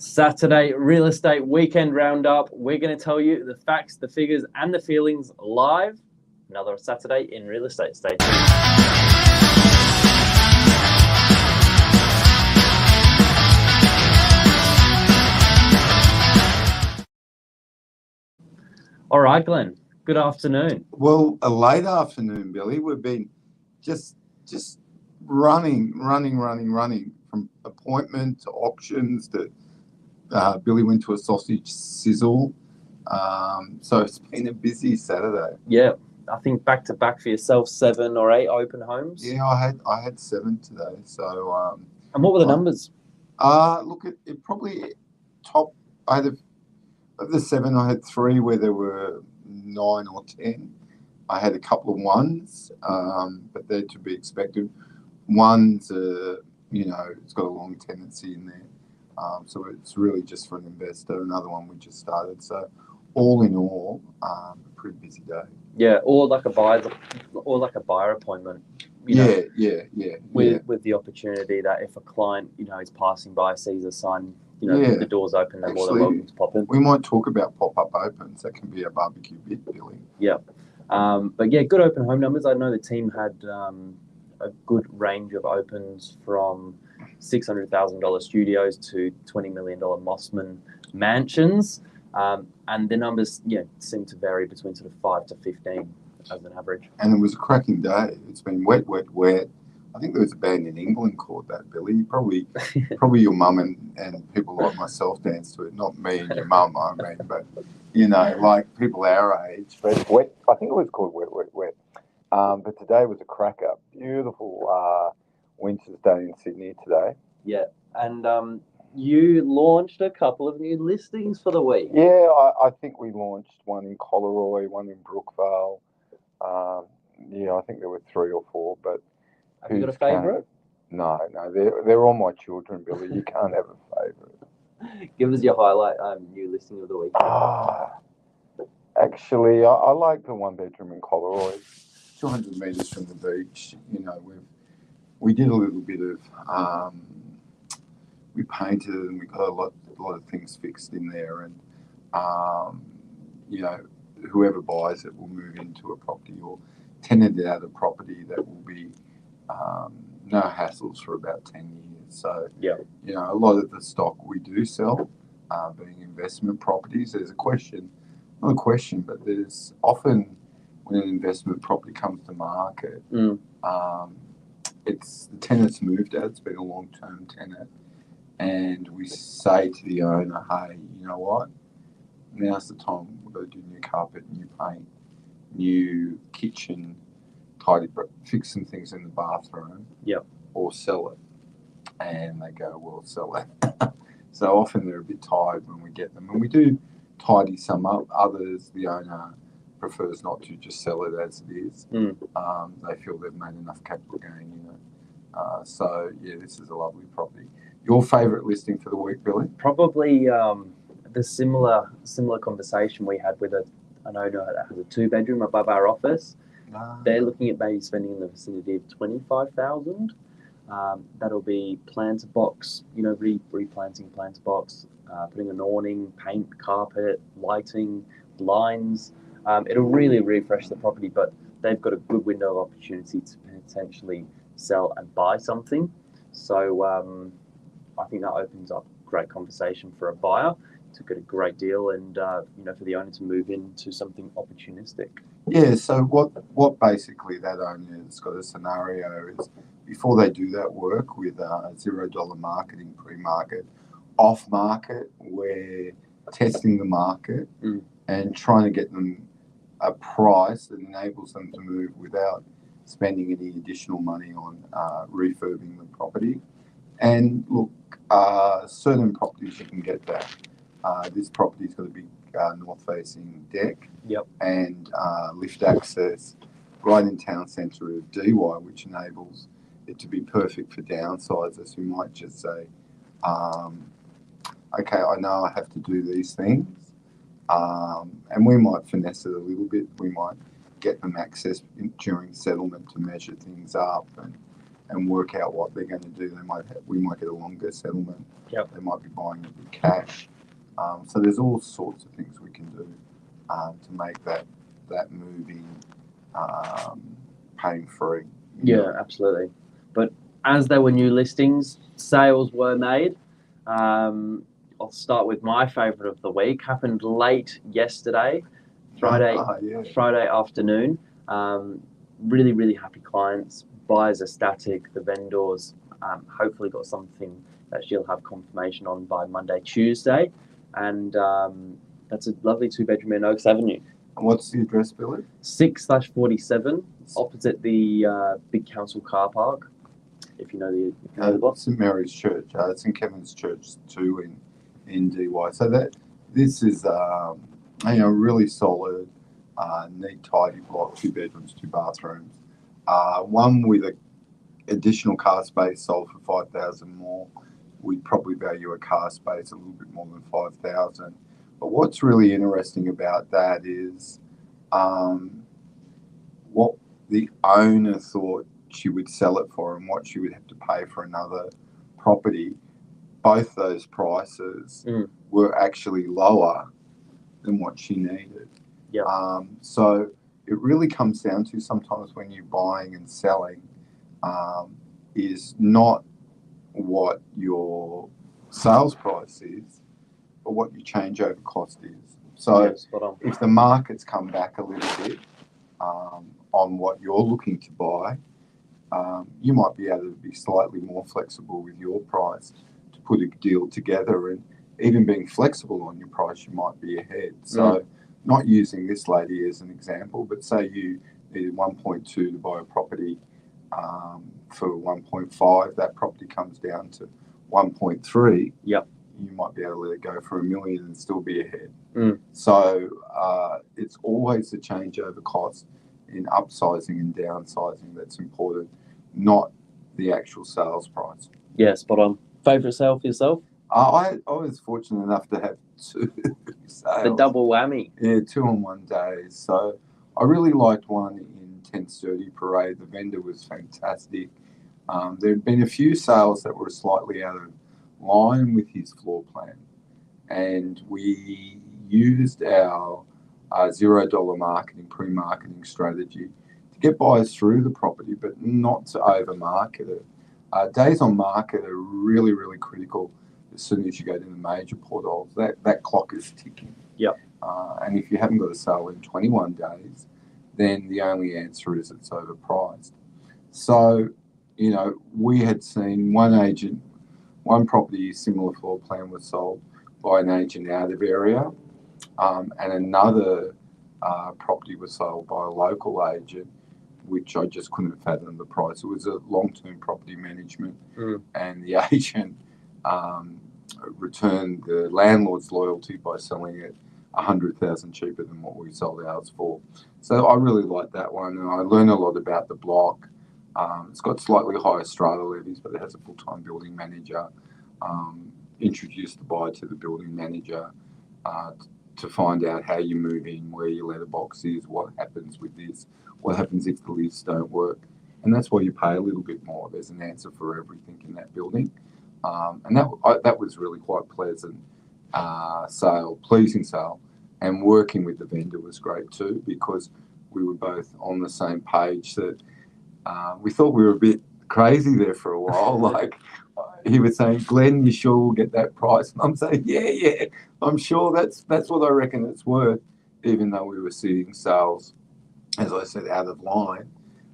Saturday real estate weekend roundup. We're going to tell you the facts, the figures, and the feelings live. Another Saturday in real estate. Stay tuned. All right, Glenn. Good afternoon. Well, a late afternoon, Billy. We've been just running from appointment to auctions to Billy went to a sausage sizzle. So it's been a busy Saturday. Yeah, I think back to back for yourself, 7 or 8 open homes. Yeah, I had 7 today. So and what were the numbers? Look, it probably top. I had of the 7, I had 3 where there were 9 or 10. I had a couple of 1s, but they're to be expected. 1's, it's got a long tenancy in there. So it's really just for an investor. Another one we just started. So all in all, a pretty busy day. Yeah, or like a buyer appointment. Yeah. With the opportunity that if a client, is passing by, sees a sign, the door's open, they're more than welcome to pop in. We might talk about pop-up opens. That can be a barbecue bit, Billy. Yeah. But yeah, good open home numbers. I know the team had a good range of opens from $600,000 studios to $20 million Mossman mansions. And the numbers, seem to vary between sort of 5 to 15 as an average. And it was a cracking day. It's been wet. I think there was a band in England called that, Billy. Probably your mum and people like myself danced to it. Not me and your mum, I mean, but, like people our age. But wet. I think it was called Wet. But today was a cracker. Beautiful winter's day in Sydney today. Yeah, and you launched a couple of new listings for the week. Yeah, I think we launched one in COLLAROY, one in BROOKVALE. I think there were 3 or 4, but have you got a favourite? No, they're all my children, Billy. You can't have a favourite. Give us your highlight new listing of the week. Actually, I like the 1-bedroom in COLLAROY, 200 metres from the beach. We did a little bit of we painted it and we got a lot of things fixed in there, and whoever buys it will move into a property or tenanted out a property that will be no hassles for about 10 years. So a lot of the stock we do sell being investment properties. There's not a question, but there's often when an investment property comes to market, it's the tenant's moved out. It's been a long-term tenant. And we say to the owner, hey, you know what? Now's the time. We've got to do new carpet, new paint, new kitchen, fix some things in the bathroom, or sell it. And they go, well, sell it. So often they're a bit tired when we get them. And we do tidy some up. Others, the owner prefers not to, just sell it as it is. They feel they've made enough capital gain, this is a lovely property. Your favourite listing for the week, Billy? Probably the similar conversation we had with an owner that has a 2-bedroom above our office. They're looking at maybe spending in the vicinity of $25,000. That'll be planter box, replanting planter box, putting an awning, paint, carpet, lighting, blinds. It'll really refresh the property, but they've got a good window of opportunity to potentially sell and buy something. So I think that opens up great conversation for a buyer to get a great deal, and for the owner to move into something opportunistic. Yeah. So what basically that owner's got a scenario is before they do that work with $0 marketing, pre-market, off-market, we're testing the market and trying to get them a price that enables them to move without spending any additional money on refurbing the property. And look, certain properties you can get that. This property's got a big north-facing deck and lift access right in town centre of DY, which enables it to be perfect for downsizers who might just say, okay, I know I have to do these things. And we might finesse it a little bit. We might get them access during settlement to measure things up and and work out what they're going to do. We might get a longer settlement. Yep. They might be buying it with cash. So there's all sorts of things we can do to make that moving pain free. Yeah, absolutely. But as there were new listings, sales were made. I'll start with my favourite of the week. Happened late yesterday, Friday afternoon. Really, really happy clients. Buyers ecstatic. The vendors hopefully got something that she'll have confirmation on by Monday, Tuesday. And that's a lovely 2-bedroom in Oaks Avenue. And what's the address, Billy? 6/47, opposite the big council car park. If you know the block. St Mary's Church, St Kevin's Church too in DY. So this is really solid, neat, tidy block, 2 bedrooms, 2 bathrooms. One with an additional car space sold for $5,000 more. We'd probably value a car space a little bit more than $5,000. But what's really interesting about that is what the owner thought she would sell it for and what she would have to pay for another property. Both those prices were actually lower than what she needed. Yep. So it really comes down to sometimes when you're buying and selling is not what your sales price is, but what your changeover cost is. So if the market's come back a little bit on what you're looking to buy, you might be able to be slightly more flexible with your price to put a deal together, and even being flexible on your price, you might be ahead. So not using this lady as an example, but say you needed 1.2 to buy a property for 1.5, that property comes down to 1.3. Yep. You might be able to let it go for $1 million and still be ahead. So it's always the changeover cost in upsizing and downsizing that's important, not the actual sales price. Yeah, spot on. Favourite sale for yourself? I was fortunate enough to have 2 sales. The double whammy. Yeah, 2 on one day. So I really liked one in 10 Sturdy Parade. The vendor was fantastic. There had been a few sales that were slightly out of line with his floor plan, and we used our $0 marketing, pre-marketing strategy to get buyers through the property, but not to over-market it. Days on market are really, really critical as soon as you go to the major portals. That clock is ticking. Yep. And if you haven't got a sale in 21 days, then the only answer is it's overpriced. So, we had seen one property, similar floor plan, was sold by an agent out of area, and another property was sold by a local agent, which I just couldn't fathom the price. It was a long-term property management, and the agent returned the landlord's loyalty by selling it $100,000 cheaper than what we sold ours for. So I really liked that one, and I learned a lot about the block. It's got slightly higher strata levies, but it has a full-time building manager. Introduced the buyer to the building manager to find out how you move in, where your letterbox is, what happens with this, what happens if the lifts don't work. And that's why you pay a little bit more. There's an answer for everything in that building. And that was really quite pleasant pleasing sale. And working with the vendor was great too, because we were both on the same page that we thought we were a bit crazy there for a while. Like he was saying, Glenn, you sure we'll get that price? And I'm saying, yeah, I'm sure that's what I reckon it's worth, even though we were seeing sales, as I said, out of line.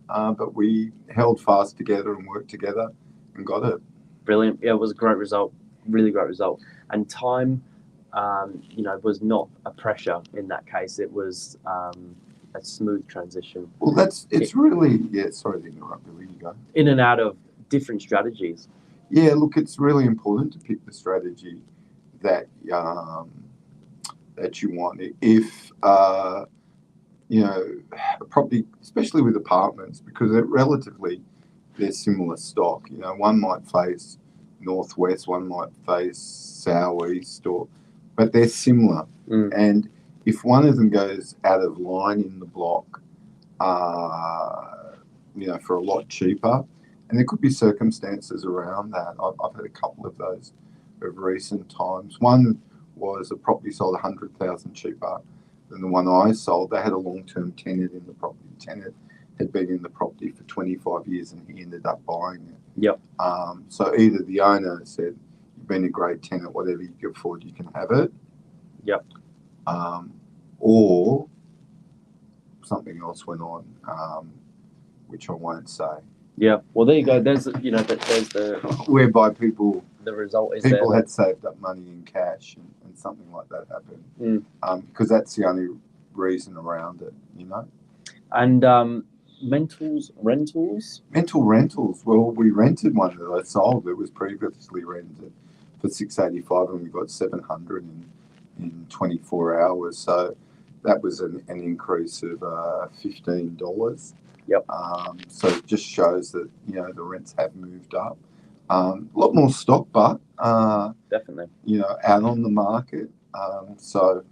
But we held fast together and worked together and got it. Brilliant. Yeah, it was a great result. Really great result. And time, was not a pressure in that case. It was a smooth transition. Well, it's really, sorry to interrupt, Billy, you go. In and out of different strategies. Yeah, look, it's really important to pick the strategy that that you want. If a property, especially with apartments, because they're similar stock. One might face northwest, one might face southeast, but they're similar. And if one of them goes out of line in the block, for a lot cheaper, And there could be circumstances around that. I've had a couple of those of recent times. One was a property sold 100,000 cheaper than the one I sold. They had a long-term tenant in the property. The tenant had been in the property for 25 years and he ended up buying it. Yep. So either the owner said, "You've been a great tenant, whatever you can afford, you can have it." Yep. Or something else went on, which I won't say. Yeah. Well, there you go. There's there's the Whereby people result is people there. had saved up money in cash and something like that happened. Because that's the only reason around it, you know. And rentals. Mental rentals. Well, we rented one that I sold. It was previously rented for $685, and we got $700 in 24 hours. So that was an increase of $15. Yep. So it just shows that the rents have moved up. A lot more stock, but Definitely. Out on the market. So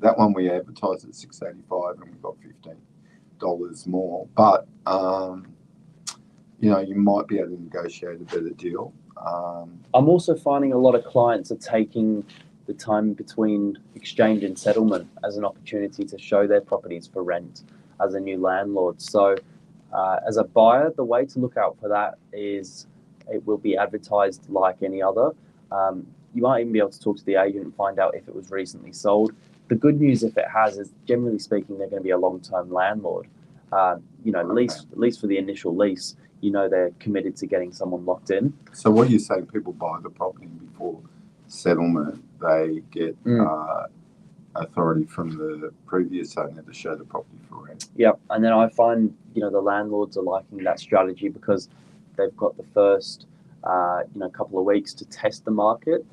that one we advertised at $685, and we got $15 more. But you might be able to negotiate a better deal. I'm also finding a lot of clients are taking the time between exchange and settlement as an opportunity to show their properties for rent as a new landlord. So as a buyer, the way to look out for that is it will be advertised like any other. You might even be able to talk to the agent and find out if it was recently sold. The good news, if it has, is generally speaking, they're going to be a long-term landlord. At least for the initial lease, they're committed to getting someone locked in. So what you're saying, people buy the property before settlement, they get authority from the previous owner to show the property for rent. Yep, and then I find the landlords are liking that strategy because they've got the first couple of weeks to test the market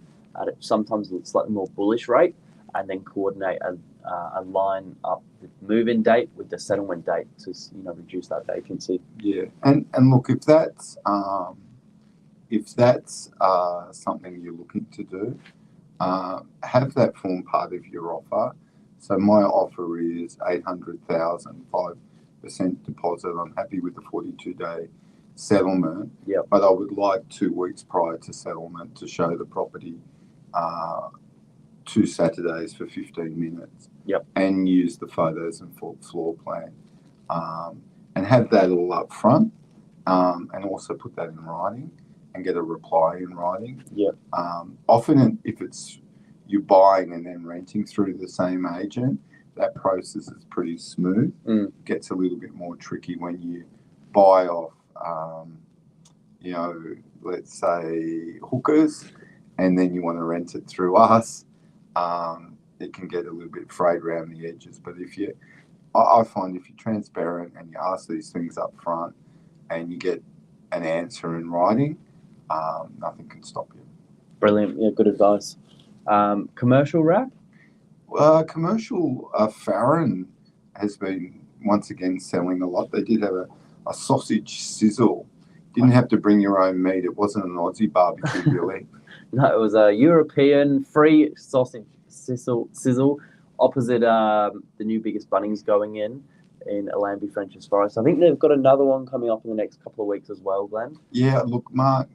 at sometimes a slightly more bullish rate, and then coordinate a line up the move-in date with the settlement date to reduce that vacancy. Yeah, and look, if that's something you're looking to do, have that form part of your offer. So my offer is $800,000, 5% deposit. I'm happy with the 42-day settlement. Yep. But I would like 2 weeks prior to settlement to show the property 2 Saturdays for 15 minutes. Yep. And use the photos and full floor plan. And have that all up front. And also put that in writing and get a reply in writing. Yep. Often if it's you're buying and then renting through the same agent, that process is pretty smooth. Gets a little bit more tricky when you buy off, let's say hookers, and then you want to rent it through us. It can get a little bit frayed around the edges. But I find if you're transparent and you ask these things up front and you get an answer in writing, nothing can stop you. Brilliant. Yeah, good advice. Commercial wrap? Commercial, Farron has been once again selling a lot. They did have a sausage sizzle. Didn't have to bring your own meat. It wasn't an Aussie barbecue, really. No, it was a European free sausage sizzle opposite the new biggest Bunnings going in Allambie Frenchs Forest. I think they've got another one coming up in the next couple of weeks as well, Glenn. Yeah, look, Mark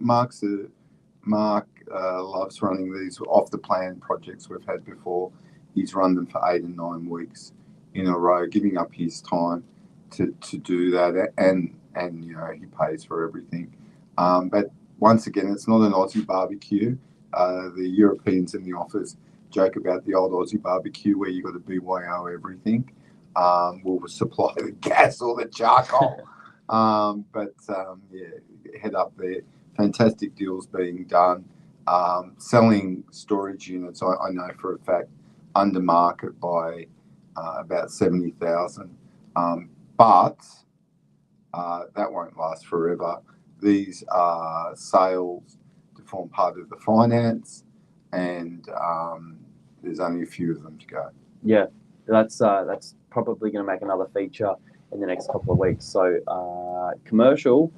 loves running these off the plan projects we've had before. He's run them for 8 and 9 weeks in a row, giving up his time to do that, and he pays for everything. But once again, it's not an Aussie barbecue. The Europeans in the office joke about the old Aussie barbecue where you got to BYO everything. We'll supply the gas or the charcoal. Head up there. Fantastic deals being done. Selling storage units, I know for a fact, under market by about 70,000. But that won't last forever. These are sales to form part of the finance, and there's only a few of them to go. Yeah, that's probably going to make another feature in the next couple of weeks. So commercial,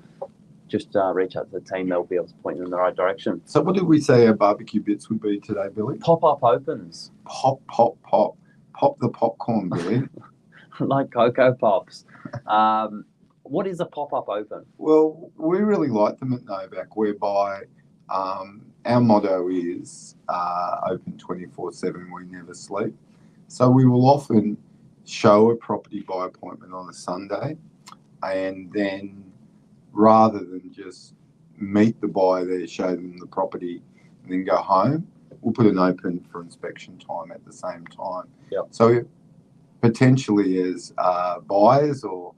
just reach out to the team. They'll be able to point you in the right direction. So what did we say our barbecue bits would be today, Billy? Pop-up opens. Pop, pop, pop. Pop the popcorn, Billy. Like Cocoa Pops. What is a pop-up open? Well, we really like them at Novak, whereby our motto is open 24/7, we never sleep. So we will often show a property by appointment on a Sunday, and then rather than just meet the buyer there, show them the property, and then go home, we'll put an open for inspection time at the same time. Yep. So potentially as buyers or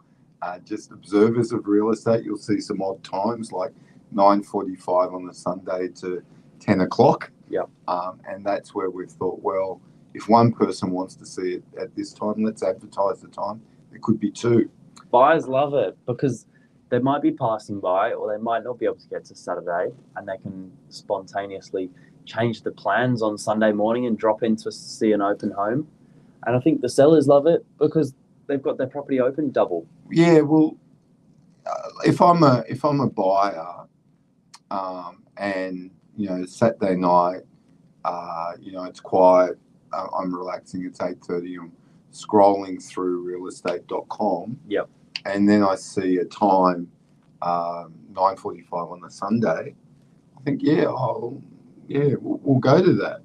just observers of real estate, you'll see some odd times like 9:45 on a Sunday to 10 o'clock. Yep. And that's where we've thought, well, if one person wants to see it at this time, let's advertise the time. There could be two. Buyers love it because they might be passing by or they might not be able to get to Saturday, and they can spontaneously change the plans on Sunday morning and drop in to see an open home. And I think the sellers love it because they've got their property open double. Yeah, well, if I'm a buyer, and Saturday night, it's quiet, I'm relaxing. It's 8:30. I'm scrolling through realestate.com. Yep. And then I see a time, 9:45 on a Sunday. I think, we'll go to that.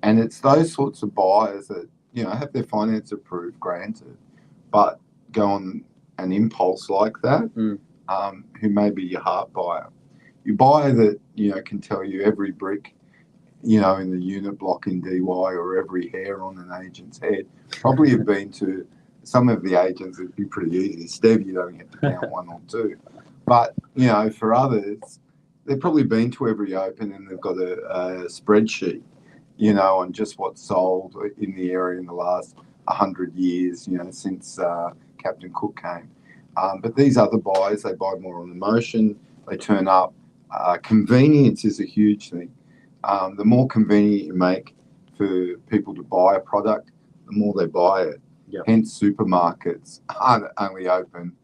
And it's those sorts of buyers that have their finance approved, granted, but go on an impulse like that, who may be your heart buyer. Your buyer that can tell you every brick in the unit block in DY or every hair on an agent's head probably have been to some of the agents. It'd be pretty easy. Steve, you don't have to count one or two. But for others, they've probably been to every open and they've got a spreadsheet on just what's sold in the area in the last 100 years, since Captain Cook came. But these other buyers, they buy more on emotion. They turn up. Convenience is a huge thing. The more convenient you make for people to buy a product, the more they buy it. Yep. Hence, supermarkets aren't only open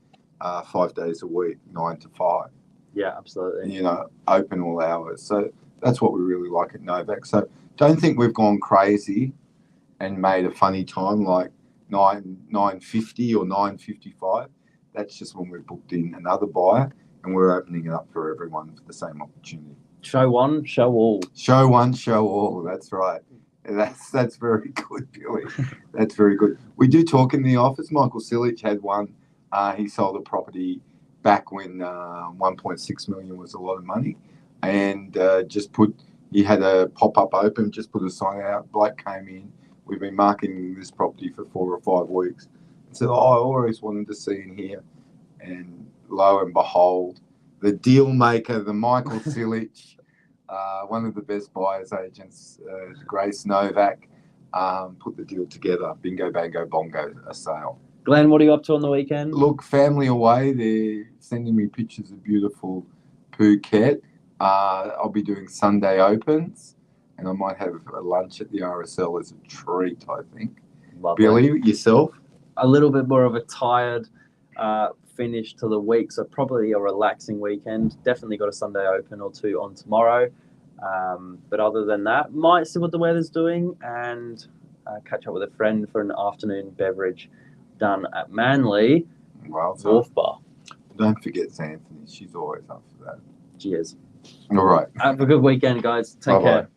5 days a week, 9 to 5. Yeah, absolutely. Open all hours. So that's what we really like at Novak. So don't think we've gone crazy and made a funny time like 9:50 or 9:55. That's just when we've booked in another buyer and we're opening it up for everyone for the same opportunity. Show one, show all. Show one, show all. That's right. That's very good, Billy. That's very good. We do talk in the office. Michael Silich had one. He sold a property back when 1.6 million was a lot of money, and he had a pop-up open, just put a sign out. Blake came in. We've been marketing this property for 4 or 5 weeks. And said, I always wanted to see in here. And lo and behold, the deal maker, the Michael Silich, one of the best buyers agents, Grace Novak, put the deal together. Bingo, bango, bongo, a sale. Glenn, what are you up to on the weekend? Look, family away. They're sending me pictures of beautiful Phuket. I'll be doing Sunday opens, and I might have a lunch at the RSL as a treat, I think. Lovely. Billy, yourself? A little bit more of a tired finish to the week, so probably a relaxing weekend. Definitely got a Sunday open or two on tomorrow. But other than that, might see what the weather's doing and catch up with a friend for an afternoon beverage done at Manly. Well, Wharf Bar. Don't forget Anthony. She's always up for that. Cheers. All right. Have a good weekend, guys. Take Bye-bye. care.